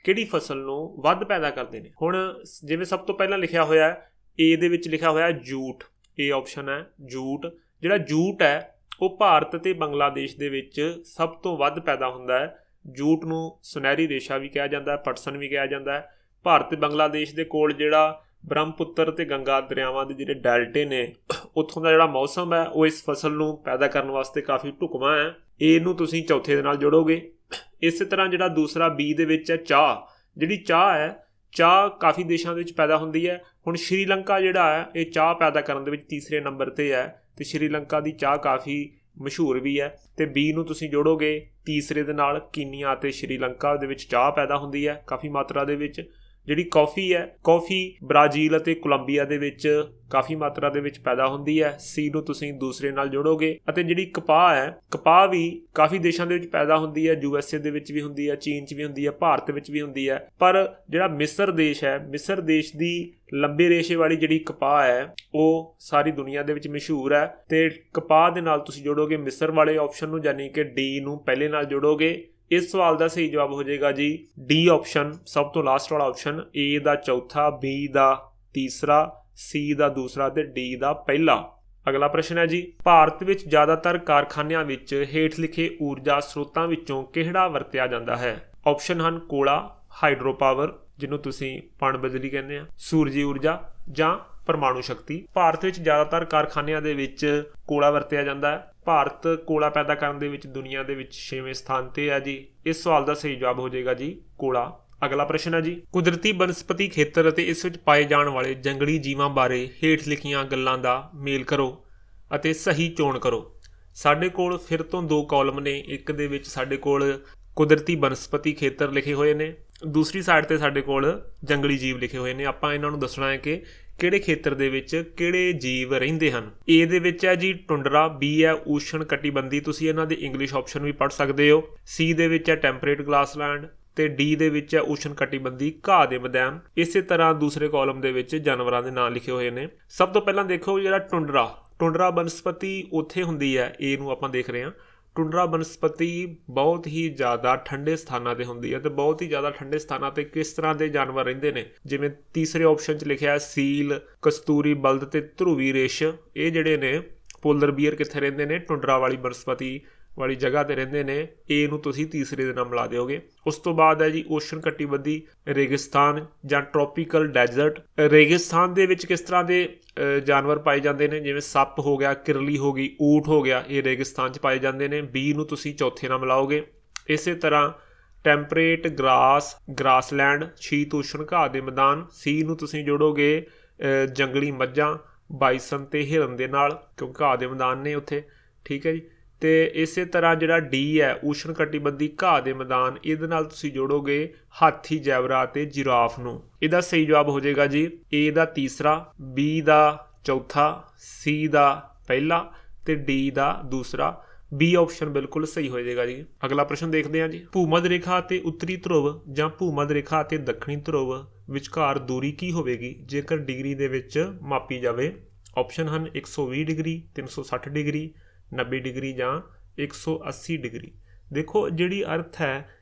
ਕਿਹੜੀ ਫਸਲ ਨੂੰ ਵੱਧ ਪੈਦਾ ਕਰਦੇ ਨੇ। ਹੁਣ ਜਿਵੇਂ ਸਭ ਤੋਂ ਪਹਿਲਾਂ ਲਿਖਿਆ ਹੋਇਆ A ਦੇ ਵਿੱਚ ਲਿਖਿਆ ਹੋਇਆ ਜੂਟ। ए ऑप्शन है जूट। ਜਿਹੜਾ ਜੂਟ ਹੈ ਉਹ ਭਾਰਤ ਅਤੇ ਬੰਗਲਾਦੇਸ਼ ਦੇ ਵਿੱਚ ਸਭ ਤੋਂ ਵੱਧ ਪੈਦਾ ਹੁੰਦਾ ਹੈ। ਜੂਟ ਨੂੰ ਸੁਨਹਿਰੀ ਰੇਸ਼ਾ ਵੀ ਕਿਹਾ ਜਾਂਦਾ ਹੈ, ਪਟਸਨ ਵੀ ਕਿਹਾ ਜਾਂਦਾ ਹੈ। ਭਾਰਤ ਤੇ ਬੰਗਲਾਦੇਸ਼ ਦੇ ਕੋਲ ਜਿਹੜਾ ਬ੍ਰਹਮਪੁੱਤਰ ਅਤੇ ਗੰਗਾ ਦਰਿਆਵਾਂ ਦੇ ਜਿਹੜੇ ਡੈਲਟੇ ਨੇ, ਉੱਥੋਂ ਦਾ ਜਿਹੜਾ ਮੌਸਮ ਹੈ ਉਹ ਇਸ ਫਸਲ ਨੂੰ ਪੈਦਾ ਕਰਨ ਵਾਸਤੇ ਕਾਫੀ ਢੁਕਵਾਂ ਹੈ। ਇਹਨੂੰ ਤੁਸੀਂ ਚੌਥੇ ਦੇ ਨਾਲ ਜੋੜੋਗੇ। ਇਸੇ ਤਰ੍ਹਾਂ ਜਿਹੜਾ ਦੂਸਰਾ ਬੀ ਦੇ ਵਿੱਚ ਹੈ ਚਾਹ। ਜਿਹੜੀ ਚਾਹ ਹੈ, ਚਾਹ ਕਾਫੀ ਦੇਸ਼ਾਂ ਦੇ ਵਿੱਚ ਪੈਦਾ ਹੁੰਦੀ ਹੈ। ਹੁਣ ਸ਼੍ਰੀਲੰਕਾ ਜਿਹੜਾ ਹੈ ਇਹ ਚਾਹ ਪੈਦਾ ਕਰਨ ਦੇ ਵਿੱਚ ਤੀਸਰੇ ਨੰਬਰ 'ਤੇ ਹੈ, ਅਤੇ ਸ਼੍ਰੀਲੰਕਾ ਦੀ ਚਾਹ ਕਾਫੀ ਮਸ਼ਹੂਰ ਵੀ ਹੈ। ਅਤੇ ਬੀ ਨੂੰ ਤੁਸੀਂ ਜੋੜੋਗੇ ਤੀਸਰੇ ਦੇ ਨਾਲ, ਕੀਨੀਆ ਅਤੇ ਸ਼੍ਰੀਲੰਕਾ ਦੇ ਵਿੱਚ ਚਾਹ ਪੈਦਾ ਹੁੰਦੀ ਹੈ ਕਾਫੀ ਮਾਤਰਾ ਦੇ ਵਿੱਚ। ਜਿਹੜੀ ਕੌਫੀ ਹੈ, ਕੌਫੀ ਬ੍ਰਾਜ਼ੀਲ ਅਤੇ ਕੋਲੰਬੀਆ ਦੇ ਵਿੱਚ ਕਾਫੀ ਮਾਤਰਾ ਦੇ ਵਿੱਚ ਪੈਦਾ ਹੁੰਦੀ ਹੈ। ਸੀ ਨੂੰ ਤੁਸੀਂ ਦੂਸਰੇ ਨਾਲ ਜੋੜੋਗੇ। ਅਤੇ ਜਿਹੜੀ ਕਪਾਹ ਹੈ, ਕਪਾਹ ਵੀ ਕਾਫੀ ਦੇਸ਼ਾਂ ਦੇ ਵਿੱਚ ਪੈਦਾ ਹੁੰਦੀ ਹੈ। USA ਦੇ ਵਿੱਚ ਵੀ ਹੁੰਦੀ ਹੈ, ਚੀਨ 'ਚ ਵੀ ਹੁੰਦੀ ਹੈ, ਭਾਰਤ ਵਿੱਚ ਵੀ ਹੁੰਦੀ ਹੈ। ਪਰ ਜਿਹੜਾ ਮਿਸਰ ਦੇਸ਼ ਹੈ, ਮਿਸਰ ਦੇਸ਼ ਦੀ ਲੰਬੇ ਰੇਸ਼ੇ ਵਾਲੀ ਜਿਹੜੀ ਕਪਾਹ ਹੈ ਉਹ ਸਾਰੀ ਦੁਨੀਆ ਦੇ ਵਿੱਚ ਮਸ਼ਹੂਰ ਹੈ। ਅਤੇ ਕਪਾਹ ਦੇ ਨਾਲ ਤੁਸੀਂ ਜੋੜੋਗੇ ਮਿਸਰ ਵਾਲੇ ਆਪਸ਼ਨ ਨੂੰ, ਯਾਨੀ ਕਿ ਡੀ ਨੂੰ ਪਹਿਲੇ ਨਾਲ ਜੋੜੋਗੇ। ਇਸ ਸਵਾਲ ਦਾ ਸਹੀ ਜਵਾਬ ਹੋ ਜਾਏਗਾ ਜੀ ਡੀ ਆਪਸ਼ਨ, ਸਭ ਤੋਂ ਲਾਸਟ ਵਾਲਾ ਆਪਸ਼ਨ। ਏ ਦਾ ਚੌਥਾ, ਬੀ ਦਾ ਤੀਸਰਾ, ਸੀ ਦਾ ਦੂਸਰਾ ਅਤੇ ਡੀ ਦਾ ਪਹਿਲਾ। ਅਗਲਾ ਪ੍ਰਸ਼ਨ ਹੈ ਜੀ, ਭਾਰਤ ਵਿੱਚ ਜ਼ਿਆਦਾਤਰ ਕਾਰਖਾਨਿਆਂ ਵਿੱਚ ਹੇਠ ਲਿਖੇ ਊਰਜਾ ਸਰੋਤਾਂ ਵਿੱਚੋਂ ਕਿਹੜਾ ਵਰਤਿਆ ਜਾਂਦਾ ਹੈ? ਆਪਸ਼ਨ ਹਨ ਕੋਲਾ, ਹਾਈਡਰੋ ਪਾਵਰ ਜਿਹਨੂੰ ਤੁਸੀਂ ਪਣ ਬਿਜਲੀ ਕਹਿੰਦੇ ਆ, ਸੂਰਜੀ ਊਰਜਾ ਜਾਂ ਪਰਮਾਣੂ ਸ਼ਕਤੀ। ਭਾਰਤ ਵਿੱਚ ਜ਼ਿਆਦਾਤਰ ਕਾਰਖਾਨਿਆਂ ਦੇ ਵਿੱਚ ਕੋਲਾ ਵਰਤਿਆ ਜਾਂਦਾ ਹੈ। ਭਾਰਤ ਕੋਲਾ ਪੈਦਾ ਕਰਨ ਦੇ ਵਿੱਚ ਦੁਨੀਆ ਦੇ ਵਿੱਚ 6ਵੇਂ ਸਥਾਨ 'ਤੇ ਹੈ ਜੀ। ਇਸ ਸਵਾਲ ਦਾ ਸਹੀ ਜਵਾਬ ਹੋ ਜਾਏਗਾ ਜੀ ਕੋਲਾ। ਅਗਲਾ ਪ੍ਰਸ਼ਨ ਹੈ ਜੀ, ਕੁਦਰਤੀ ਬਨਸਪਤੀ ਖੇਤਰ ਅਤੇ ਇਸ ਵਿੱਚ ਪਾਏ ਜਾਣ ਵਾਲੇ ਜੰਗਲੀ ਜੀਵਾਂ ਬਾਰੇ ਹੇਠ ਲਿਖੀਆਂ ਗੱਲਾਂ ਦਾ ਮੇਲ ਕਰੋ ਅਤੇ ਸਹੀ ਚੋਣ ਕਰੋ। ਸਾਡੇ ਕੋਲ ਫਿਰ ਤੋਂ 2 ਕਾਲਮ ਨੇ। ਇੱਕ ਦੇ ਵਿੱਚ ਸਾਡੇ ਕੋਲ ਕੁਦਰਤੀ ਬਨਸਪਤੀ ਖੇਤਰ ਲਿਖੇ ਹੋਏ ਨੇ, ਦੂਸਰੀ ਸਾਈਡ 'ਤੇ ਸਾਡੇ ਕੋਲ ਜੰਗਲੀ ਜੀਵ ਲਿਖੇ ਹੋਏ ਨੇ। ਆਪਾਂ ਇਹਨਾਂ ਨੂੰ ਦੱਸਣਾ ਹੈ ਕਿ ਕਿਹੜੇ ਖੇਤਰ ਦੇ ਵਿੱਚ ਕਿਹੜੇ ਜੀਵ ਰਹਿੰਦੇ ਹਨ। ਏ ਦੇ ਵਿੱਚ ਹੈ ਜੀ ਟੁੰਡਰਾ, ਬੀ ਹੈ ਊਸ਼ਣ ਕਟੀਬੰਦੀ, ਤੁਸੀਂ ਇਹਨਾਂ ਦੇ ਇੰਗਲਿਸ਼ ਆਪਸ਼ਨ ਵੀ ਪੜ੍ਹ ਸਕਦੇ ਹੋ। ਸੀ ਦੇ ਵਿੱਚ ਹੈ ਟੈਂਪਰੇਟ ਗ੍ਰਾਸਲੈਂਡ ਅਤੇ ਡੀ ਦੇ ਵਿੱਚ ਹੈ ਊਸ਼ਣ ਕਟੀਬੰਦੀ ਘਾਹ ਦੇ ਮੈਦਾਨ। ਇਸੇ ਤਰ੍ਹਾਂ ਦੂਸਰੇ ਕਾਲਮ ਦੇ ਵਿੱਚ ਜਾਨਵਰਾਂ ਦੇ ਨਾਂ ਲਿਖੇ ਹੋਏ ਨੇ। ਸਭ ਤੋਂ ਪਹਿਲਾਂ ਦੇਖੋ ਜਿਹੜਾ ਟੁੰਡਰਾ ਬਨਸਪਤੀ ਉੱਥੇ ਹੁੰਦੀ ਹੈ, ਏ ਨੂੰ ਆਪਾਂ ਦੇਖ ਰਹੇ ਹਾਂ। ਟੁੰਡਰਾ ਬਨਸਪਤੀ ਬਹੁਤ ਹੀ ਜ਼ਿਆਦਾ ਠੰਡੇ ਸਥਾਨਾਂ 'ਤੇ ਹੁੰਦੀ ਹੈ, ਅਤੇ ਬਹੁਤ ਹੀ ਜ਼ਿਆਦਾ ਠੰਡੇ ਸਥਾਨਾਂ 'ਤੇ ਕਿਸ ਤਰ੍ਹਾਂ ਦੇ ਜਾਨਵਰ ਰਹਿੰਦੇ ਨੇ, ਜਿਵੇਂ ਤੀਸਰੇ ਆਪਸ਼ਨ 'ਚ ਲਿਖਿਆ ਸੀਲ, ਕਸਤੂਰੀ ਬਲਦ ਅਤੇ ਧਰੂਵੀ ਰਿਛ। ਇਹ ਜਿਹੜੇ ਨੇ ਪੋਲਰ ਬੀਅਰ ਕਿੱਥੇ ਰਹਿੰਦੇ ਨੇ? ਟੁੰਡਰਾ ਵਾਲੀ ਬਨਸਪਤੀ ਵਾਲੀ ਜਗ੍ਹਾ 'ਤੇ ਰਹਿੰਦੇ ਨੇ। ਏ ਨੂੰ ਤੁਸੀਂ ਤੀਸਰੇ ਦੇ ਨਾਲ ਮਿਲਾ ਦਿਓਗੇ। ਉਸ ਤੋਂ ਬਾਅਦ ਹੈ ਜੀ ਓਸ਼ਨ ਕਟੀਬੰਧੀ ਰੇਗਿਸਤਾਨ ਜਾਂ ਟ੍ਰੋਪੀਕਲ ਡੈਜ਼ਰਟ। ਰੇਗਿਸਤਾਨ ਦੇ ਵਿੱਚ ਕਿਸ ਤਰ੍ਹਾਂ ਦੇ ਜਾਨਵਰ ਪਾਏ ਜਾਂਦੇ ਨੇ? ਜਿਵੇਂ ਸੱਪ ਹੋ ਗਿਆ, ਕਿਰਲੀ ਹੋ ਗਈ, ਊਠ ਹੋ ਗਿਆ, ਇਹ ਰੇਗਿਸਤਾਨ 'ਚ ਪਾਏ ਜਾਂਦੇ ਨੇ। ਬੀ ਨੂੰ ਤੁਸੀਂ ਚੌਥੇ ਨਾਲ ਮਿਲਾਓਗੇ। ਇਸੇ ਤਰ੍ਹਾਂ ਟੈਂਪਰੇਟ ਗ੍ਰਾਸਲੈਂਡ, ਸ਼ੀਤ ਊਸ਼ਣ ਘਾਹ ਦੇ ਮੈਦਾਨ। ਸੀ ਨੂੰ ਤੁਸੀਂ ਜੋੜੋਗੇ ਜੰਗਲੀ ਮੱਝਾਂ, ਬਾਈਸਨ ਅਤੇ ਹਿਰਨ ਦੇ ਨਾਲ, ਕਿਉਂਕਿ ਘਾਹ ਦੇ ਮੈਦਾਨ ਨੇ ਉੱਥੇ। ਠੀਕ ਹੈ ਜੀ। ਅਤੇ ਇਸੇ ਤਰ੍ਹਾਂ ਜਿਹੜਾ ਡੀ ਹੈ ਊਸ਼ਣ ਕਟੀਬੰਧੀ ਘਾਹ ਦੇ ਮੈਦਾਨ, ਇਹਦੇ ਨਾਲ ਤੁਸੀਂ ਜੋੜੋਗੇ ਹਾਥੀ, ਜ਼ੈਬਰਾ ਅਤੇ ਜਿਰਾਫ ਨੂੰ। ਇਹਦਾ ਸਹੀ ਜਵਾਬ ਹੋ ਜਾਏਗਾ ਜੀ ਏ ਦਾ ਤੀਸਰਾ, ਬੀ ਦਾ ਚੌਥਾ, ਸੀ ਦਾ ਪਹਿਲਾ ਅਤੇ ਡੀ ਦਾ ਦੂਸਰਾ। ਬੀ ਆਪਸ਼ਨ ਬਿਲਕੁਲ ਸਹੀ ਹੋ ਜਾਏਗਾ ਜੀ। ਅਗਲਾ ਪ੍ਰਸ਼ਨ ਦੇਖਦੇ ਹਾਂ ਜੀ, ਭੂਮੱਧ ਰੇਖਾ ਅਤੇ ਉੱਤਰੀ ਧਰੁਵ ਜਾਂ ਭੂਮੱਧ ਰੇਖਾ ਅਤੇ ਦੱਖਣੀ ਧਰੁਵ ਵਿਚਕਾਰ ਦੂਰੀ ਕੀ ਹੋਵੇਗੀ ਜੇਕਰ ਡਿਗਰੀ ਦੇ ਵਿੱਚ ਮਾਪੀ ਜਾਵੇ? ਆਪਸ਼ਨ ਹਨ 120 ਡਿਗਰੀ, 360 ਡਿਗਰੀ, 90 ਡਿਗਰੀ ਜਾਂ 180 ਡਿਗਰੀ। ਦੇਖੋ ਜਿਹੜੀ ਅਰਥ ਹੈ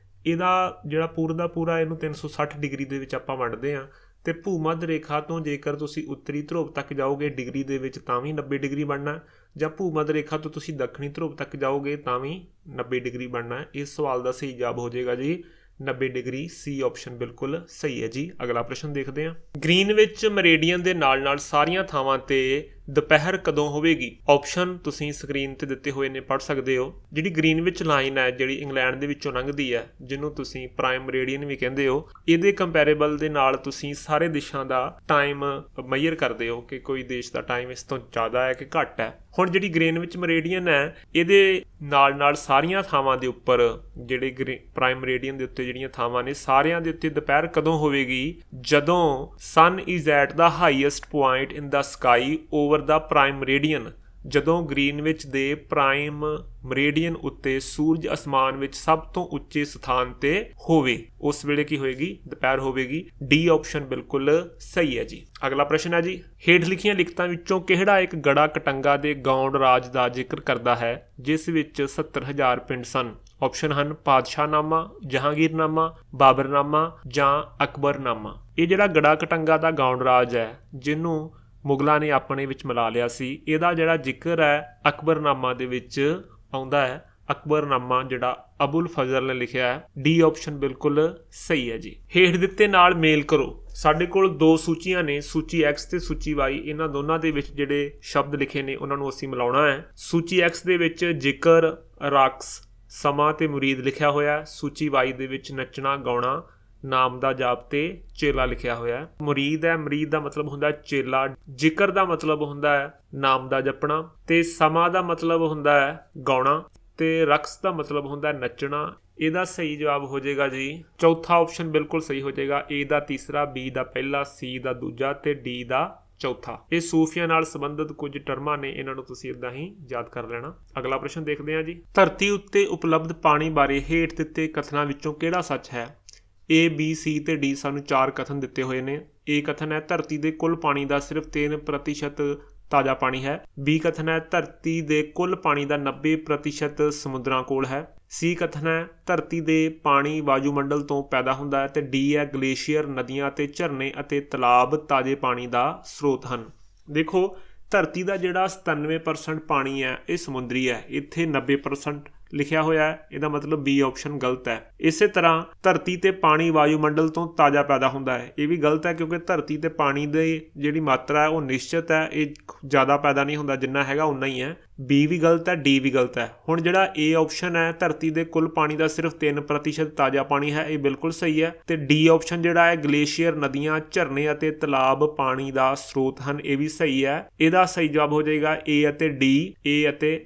ਇਹਦਾ ਜਿਹੜਾ ਪੂਰਾ ਦਾ ਪੂਰਾ ਇਹਨੂੰ 360 ਡਿਗਰੀ ਦੇ ਵਿੱਚ ਆਪਾਂ ਵੰਡਦੇ ਹਾਂ। ਅਤੇ ਭੂਮੱਧ ਰੇਖਾ ਤੋਂ ਜੇਕਰ ਤੁਸੀਂ ਉੱਤਰੀ ਧਰੁਵ ਤੱਕ ਜਾਓਗੇ ਡਿਗਰੀ ਦੇ ਵਿੱਚ ਤਾਂ ਵੀ 90 ਡਿਗਰੀ ਬਣਨਾ, ਜਾਂ ਭੂਮੱਧ ਰੇਖਾ ਤੋਂ ਤੁਸੀਂ ਦੱਖਣੀ ਧਰੁਵ ਤੱਕ ਜਾਓਗੇ ਤਾਂ ਵੀ 90 ਡਿਗਰੀ ਬਣਨਾ। ਇਸ ਸਵਾਲ ਦਾ ਸਹੀ ਜਵਾਬ ਹੋ ਜਾਏਗਾ ਜੀ 90 ਡਿਗਰੀ। ਸੀ ਆਪਸ਼ਨ ਬਿਲਕੁਲ ਸਹੀ ਹੈ ਜੀ। ਅਗਲਾ ਪ੍ਰਸ਼ਨ ਦੇਖਦੇ ਹਾਂ, ਗ੍ਰੀਨਵਿਚ ਮੈਰੀਡੀਅਨ ਦੇ ਨਾਲ ਨਾਲ ਸਾਰੀਆਂ ਥਾਵਾਂ 'ਤੇ ਦੁਪਹਿਰ ਕਦੋਂ ਹੋਵੇਗੀ? ਆਪਸ਼ਨ ਤੁਸੀਂ ਸਕਰੀਨ 'ਤੇ ਦਿੱਤੇ ਹੋਏ ਨੇ, ਪੜ੍ਹ ਸਕਦੇ ਹੋ। ਜਿਹੜੀ ਗ੍ਰੀਨਵਿਚ ਲਾਈਨ ਹੈ, ਜਿਹੜੀ ਇੰਗਲੈਂਡ ਦੇ ਵਿੱਚੋਂ ਲੰਘਦੀ ਹੈ, ਜਿਹਨੂੰ ਤੁਸੀਂ ਪ੍ਰਾਈਮ ਮੈਰੀਡੀਅਨ ਵੀ ਕਹਿੰਦੇ ਹੋ, ਇਹਦੇ ਕੰਪੈਰੇਬਲ ਦੇ ਨਾਲ ਤੁਸੀਂ ਸਾਰੇ ਦੇਸ਼ਾਂ ਦਾ ਟਾਈਮ ਮੈਜ਼ਰ ਕਰਦੇ ਹੋ ਕਿ ਕੋਈ ਦੇਸ਼ ਦਾ ਟਾਈਮ ਇਸ ਤੋਂ ਜ਼ਿਆਦਾ ਹੈ ਕਿ ਘੱਟ ਹੈ। ਹੁਣ ਜਿਹੜੀ ਗ੍ਰੀਨਵਿਚ ਮੈਰੀਡੀਅਨ ਹੈ, ਇਹਦੇ ਨਾਲ ਨਾਲ ਸਾਰੀਆਂ ਥਾਵਾਂ ਦੇ ਉੱਪਰ ਜਿਹੜੇ ਪ੍ਰਾਈਮ ਮੈਰੀਡੀਅਨ ਦੇ ਉੱਤੇ ਜਿਹੜੀਆਂ ਥਾਵਾਂ ਨੇ, ਸਾਰਿਆਂ ਦੇ ਉੱਤੇ ਦੁਪਹਿਰ ਕਦੋਂ ਹੋਵੇਗੀ? ਜਦੋਂ sun is at the highest point in the sky over the prime meridian. ਜਦੋਂ ਗ੍ਰੀਨਵਿਚ ਦੇ ਪ੍ਰਾਈਮ ਮੈਰੀਡੀਅਨ ਉੱਤੇ ਸੂਰਜ ਅਸਮਾਨ ਵਿੱਚ ਸਭ ਤੋਂ ਉੱਚੇ ਸਥਾਨ 'ਤੇ ਹੋਵੇ, ਉਸ ਵੇਲੇ ਕੀ ਹੋਏਗੀ? ਦੁਪਹਿਰ ਹੋਵੇਗੀ। ਡੀ ਆਪਸ਼ਨ ਬਿਲਕੁਲ ਸਹੀ ਹੈ ਜੀ। ਅਗਲਾ ਪ੍ਰਸ਼ਨ ਹੈ ਜੀ, ਹੇਠ ਲਿਖੀਆਂ ਲਿਖਤਾਂ ਵਿੱਚੋਂ ਕਿਹੜਾ ਇੱਕ ਗੜਾ ਕਟੰਗਾ ਦੇ ਗੌਂਡ ਰਾਜ ਦਾ ਜ਼ਿਕਰ ਕਰਦਾ ਹੈ ਜਿਸ ਵਿੱਚ 70,000 ਪਿੰਡ ਸਨ? ਆਪਸ਼ਨ ਹਨ ਪਾਤਸ਼ਾਹਨਾਮਾ, ਜਹਾਂਗੀਰਨਾਮਾ, ਬਾਬਰਨਾਮਾ ਜਾਂ ਅਕਬਰਨਾਮਾ। ਇਹ ਜਿਹੜਾ ਗੜਾ ਕਟੰਗਾ ਦਾ ਗੌਂਡ ਰਾਜ ਹੈ, ਜਿਹਨੂੰ ਮੁਗਲਾਂ ਨੇ ਆਪਣੇ ਵਿੱਚ ਮਿਲਾ ਲਿਆ ਸੀ। ਇਹਦਾ ਜਿਹੜਾ ਜ਼ਿਕਰ ਹੈ ਅਕਬਰਨਾਮਾ ਦੇ ਵਿੱਚ ਆਉਂਦਾ ਹੈ। ਅਕਬਰਨਾਮਾ ਜਿਹੜਾ ਅਬੁਲ ਫਜ਼ਲ ਨੇ ਲਿਖਿਆ ਹੈ। ਡੀ ਆਪਸ਼ਨ ਬਿਲਕੁਲ ਸਹੀ ਹੈ ਜੀ। ਹੇਠ ਦਿੱਤੇ ਨਾਲ ਮੇਲ ਕਰੋ। ਸਾਡੇ ਕੋਲ ਦੋ ਸੂਚੀਆਂ ਨੇ, ਸੂਚੀ X ਤੇ ਸੂਚੀ Y। ਇਹਨਾਂ ਦੋਨਾਂ ਦੇ ਵਿੱਚ ਜਿਹੜੇ ਸ਼ਬਦ ਲਿਖੇ ਨੇ ਉਹਨਾਂ ਨੂੰ ਅਸੀਂ ਮਿਲਾਉਣਾ ਹੈ। ਸੂਚੀ X ਦੇ ਵਿੱਚ ਜ਼ਿਕਰ, ਰਕਸ, ਸਮਾਂ ਤੇ ਮੁਰੀਦ ਲਿਖਿਆ ਹੋਇਆ। ਸੂਚੀ Y ਦੇ ਵਿੱਚ ਨੱਚਣਾ, ਗਾਉਣਾ, ਨਾਮ ਦਾ ਜਾਪ ਤੇ ਚੇਲਾ ਲਿਖਿਆ ਹੋਇਆ। ਮੁਰੀਦ ਹੈ, ਮੁਰੀਦ ਦਾ ਮਤਲਬ ਹੁੰਦਾ ਚੇਲਾ। ਜ਼ਿਕਰ ਦਾ ਮਤਲਬ ਹੁੰਦਾ ਹੈ ਨਾਮ ਦਾ ਜਪਣਾ, ਤੇ ਸਮਾਂ ਦਾ ਮਤਲਬ ਹੁੰਦਾ ਹੈ ਗਾਉਣਾ, ਤੇ ਰਕਸ ਦਾ ਮਤਲਬ ਹੁੰਦਾ ਨੱਚਣਾ। ਇਹਦਾ ਸਹੀ ਜਵਾਬ ਹੋ ਜਾਏਗਾ ਜੀ ਚੌਥਾ ਆਪਸ਼ਨ ਬਿਲਕੁਲ ਸਹੀ ਹੋ ਜਾਏਗਾ। A ਦਾ ਤੀਸਰਾ, B ਦਾ ਪਹਿਲਾ, C ਦਾ ਦੂਜਾ ਤੇ D ਦਾ ਚੌਥਾ। ਇਹ ਸੂਫੀਆਂ ਨਾਲ ਸੰਬੰਧਿਤ ਕੁਝ ਟਰਮਾਂ ਨੇ, ਇਹਨਾਂ ਨੂੰ ਤੁਸੀਂ ਇਦਾਂ ਹੀ ਯਾਦ ਕਰ ਲੈਣਾ। ਅਗਲਾ ਪ੍ਰਸ਼ਨ ਦੇਖਦੇ ਹਾਂ ਜੀ। ਧਰਤੀ ਉੱਤੇ ਉਪਲਬਧ ਪਾਣੀ ਬਾਰੇ ਹੇਠ ਦਿੱਤੇ ਕਥਨਾਂ ਵਿੱਚੋਂ ਕਿਹੜਾ ਸੱਚ ਹੈ? A, B, C ਤੇ D ਸਾਨੂੰ 4 ਕਥਨ ਦਿੱਤੇ ਹੋਏ ਨੇ। A ਕਥਨ ਹੈ ਧਰਤੀ ਦੇ ਕੁੱਲ ਪਾਣੀ ਦਾ ਸਿਰਫ 3% ਤਾਜ਼ਾ ਪਾਣੀ ਹੈ। B ਕਥਨ ਹੈ ਧਰਤੀ ਦੇ ਕੁੱਲ ਪਾਣੀ ਦਾ 90% ਸਮੁੰਦਰਾਂ ਕੋਲ ਹੈ। C ਕਥਨ ਹੈ ਧਰਤੀ ਦੇ ਪਾਣੀ ਵਾਯੂਮੰਡਲ ਤੋਂ ਪੈਦਾ ਹੁੰਦਾ ਹੈ। ਤੇ D ਹੈ ਗਲੇਸ਼ੀਅਰ, ਨਦੀਆਂ ਤੇ ਝਰਨੇ ਅਤੇ ਤਲਾਬ ਤਾਜ਼ੇ ਪਾਣੀ ਦਾ ਸਰੋਤ ਹਨ। ਦੇਖੋ ਧਰਤੀ ਦਾ ਜਿਹੜਾ 97% ਪਾਣੀ ਹੈ ਇਹ ਸਮੁੰਦਰੀ ਹੈ। ਇੱਥੇ 90% ਲਿਖਿਆ ਹੋਇਆ ਹੈ, ਇਹਦਾ ਮਤਲਬ B ਆਪਸ਼ਨ ਗਲਤ ਹੈ। ਇਸੇ ਤਰ੍ਹਾਂ ਧਰਤੀ ਤੇ ਪਾਣੀ ਵਾਯੂਮੰਡਲ ਤੋਂ ਤਾਜ਼ਾ ਪੈਦਾ ਹੁੰਦਾ ਹੈ, ਇਹ ਵੀ ਗਲਤ ਹੈ ਕਿਉਂਕਿ ਧਰਤੀ ਤੇ ਪਾਣੀ ਦੀ ਜਿਹੜੀ ਮਾਤਰਾ ਹੈ ਉਹ ਨਿਸ਼ਚਿਤ ਹੈ, ਇਹ ਜ਼ਿਆਦਾ ਪੈਦਾ ਨਹੀਂ ਹੁੰਦਾ, ਜਿੰਨਾ ਹੈਗਾ ਉਨਾ ਹੀ ਹੈ। B ਵੀ ਗਲਤ ਹੈ, D ਵੀ ਗਲਤ ਹੈ। ਹੁਣ ਜਿਹੜਾ A ਆਪਸ਼ਨ ਹੈ ਧਰਤੀ ਦੇ ਕੁੱਲ ਪਾਣੀ ਦਾ ਸਿਰਫ 3% ਤਾਜ਼ਾ ਪਾਣੀ ਹੈ, ਇਹ ਬਿਲਕੁਲ ਸਹੀ ਹੈ। ਤੇ D ਆਪਸ਼ਨ ਜਿਹੜਾ ਹੈ ਗਲੇਸ਼ੀਅਰ, ਨਦੀਆਂ, ਝਰਨੇ ਅਤੇ ਤਲਾਬ ਪਾਣੀ ਦਾ ਸਰੋਤ ਹਨ, ਇਹ ਵੀ ਸਹੀ ਹੈ। ਇਹਦਾ ਸਹੀ ਜਵਾਬ ਹੋ ਜਾਏਗਾ A ਅਤੇ D। A ਅਤੇ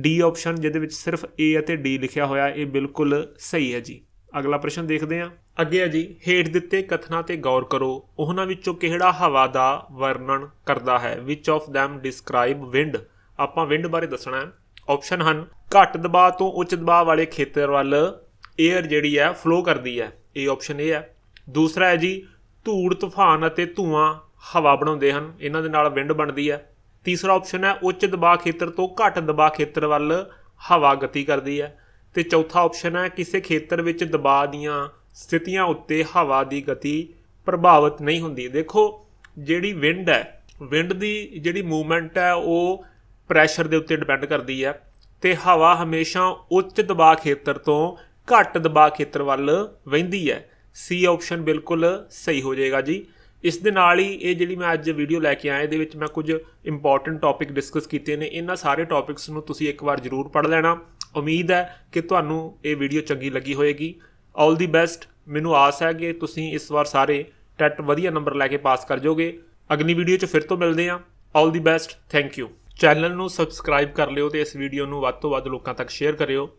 D ਆਪਸ਼ਨ ਜਿਹਦੇ ਵਿੱਚ ਸਿਰਫ A ਅਤੇ D ਲਿਖਿਆ ਹੋਇਆ ਇਹ ਬਿਲਕੁਲ ਸਹੀ ਹੈ ਜੀ। ਅਗਲਾ ਪ੍ਰਸ਼ਨ ਦੇਖਦੇ ਹਾਂ। ਅੱਗੇ ਹੈ ਜੀ, ਹੇਠ ਦਿੱਤੇ ਕਥਨਾਂ ਤੇ ਗੌਰ ਕਰੋ। ਉਹਨਾਂ ਵਿੱਚੋਂ ਕਿਹੜਾ ਹਵਾ ਦਾ ਵਰਣਨ ਕਰਦਾ ਹੈ? Which of them describe wind. ਆਪਾਂ ਵਿੰਡ ਬਾਰੇ ਦੱਸਣਾ ਹੈ। ਆਪਸ਼ਨ ਹਨ ਘੱਟ ਦਬਾਅ ਤੋਂ ਉੱਚ ਦਬਾਅ ਵਾਲੇ ਖੇਤਰ ਵੱਲ ਏਅਰ ਜਿਹੜੀ ਹੈ ਫਲੋ ਕਰਦੀ ਹੈ, ਇਹ ਆਪਸ਼ਨ ਇਹ ਹੈ। ਦੂਸਰਾ ਹੈ ਜੀ ਧੂੜ, ਤੂਫਾਨ ਅਤੇ ਧੂਆਂ ਹਵਾ ਬਣਾਉਂਦੇ ਹਨ, ਇਹਨਾਂ ਦੇ ਨਾਲ ਵਿੰਡ ਬਣਦੀ ਹੈ। ਤੀਸਰਾ ਆਪਸ਼ਨ ਹੈ ਉੱਚ ਦਬਾਅ ਖੇਤਰ ਤੋਂ ਘੱਟ ਦਬਾਅ ਖੇਤਰ ਵੱਲ ਹਵਾ ਗਤੀ ਕਰਦੀ ਹੈ। ਤੇ ਚੌਥਾ ਆਪਸ਼ਨ ਹੈ ਕਿਸੇ ਖੇਤਰ ਵਿੱਚ ਦਬਾਅ ਦੀਆਂ ਸਥਿਤੀਆਂ ਉੱਤੇ ਹਵਾ ਦੀ ਗਤੀ ਪ੍ਰਭਾਵਿਤ ਨਹੀਂ ਹੁੰਦੀ। ਦੇਖੋ ਜਿਹੜੀ ਵਿੰਡ ਹੈ, ਵਿੰਡ ਦੀ ਜਿਹੜੀ ਮੂਵਮੈਂਟ ਹੈ ਉਹ ਪ੍ਰੈਸ਼ਰ ਦੇ ਉੱਤੇ ਡਿਪੈਂਡ ਕਰਦੀ ਹੈ, ਤੇ ਹਵਾ ਹਮੇਸ਼ਾ ਉੱਚ ਦਬਾਅ ਖੇਤਰ ਤੋਂ ਘੱਟ ਦਬਾਅ ਖੇਤਰ ਵੱਲ ਵਹਿੰਦੀ ਹੈ। C ਆਪਸ਼ਨ ਬਿਲਕੁਲ ਸਹੀ ਹੋ ਜਾਏਗਾ ਜੀ। ਇਸ ਦੇ ਨਾਲ ਹੀ ਇਹ ਜਿਹੜੀ ਮੈਂ ਅੱਜ ਵੀਡੀਓ ਲੈ ਕੇ ਆਇਆ, ਇਹਦੇ ਵਿੱਚ ਮੈਂ ਕੁਝ ਇੰਪੋਰਟੈਂਟ ਟੌਪਿਕ ਡਿਸਕਸ ਕੀਤੇ ਨੇ। ਇਹਨਾਂ ਸਾਰੇ ਟੌਪਿਕਸ ਨੂੰ ਤੁਸੀਂ ਇੱਕ ਵਾਰ ਜ਼ਰੂਰ ਪੜ੍ਹ ਲੈਣਾ। ਉਮੀਦ ਹੈ ਕਿ ਤੁਹਾਨੂੰ ਇਹ ਵੀਡੀਓ ਚੰਗੀ ਲੱਗੀ ਹੋਏਗੀ। ਆਲ ਦੀ ਬੈਸਟ। ਮੈਨੂੰ ਆਸ ਹੈ ਕਿ ਤੁਸੀਂ ਇਸ ਵਾਰ ਸਾਰੇ ਟੈਟ ਵਧੀਆ ਨੰਬਰ ਲੈ ਕੇ ਪਾਸ ਕਰ ਜਾਓਗੇ। ਅਗਲੀ ਵੀਡੀਓ 'ਚ ਫਿਰ ਤੋਂ ਮਿਲਦੇ ਹਾਂ। ਆਲ ਦੀ ਬੈਸਟ। Thank you. ਚੈਨਲ ਨੂੰ ਸਬਸਕ੍ਰਾਈਬ ਕਰ ਲਿਓ ਤੇ ਇਸ ਵੀਡੀਓ ਨੂੰ ਵੱਧ ਤੋਂ ਵੱਧ ਲੋਕਾਂ ਤੱਕ ਸ਼ੇਅਰ ਕਰਿਓ।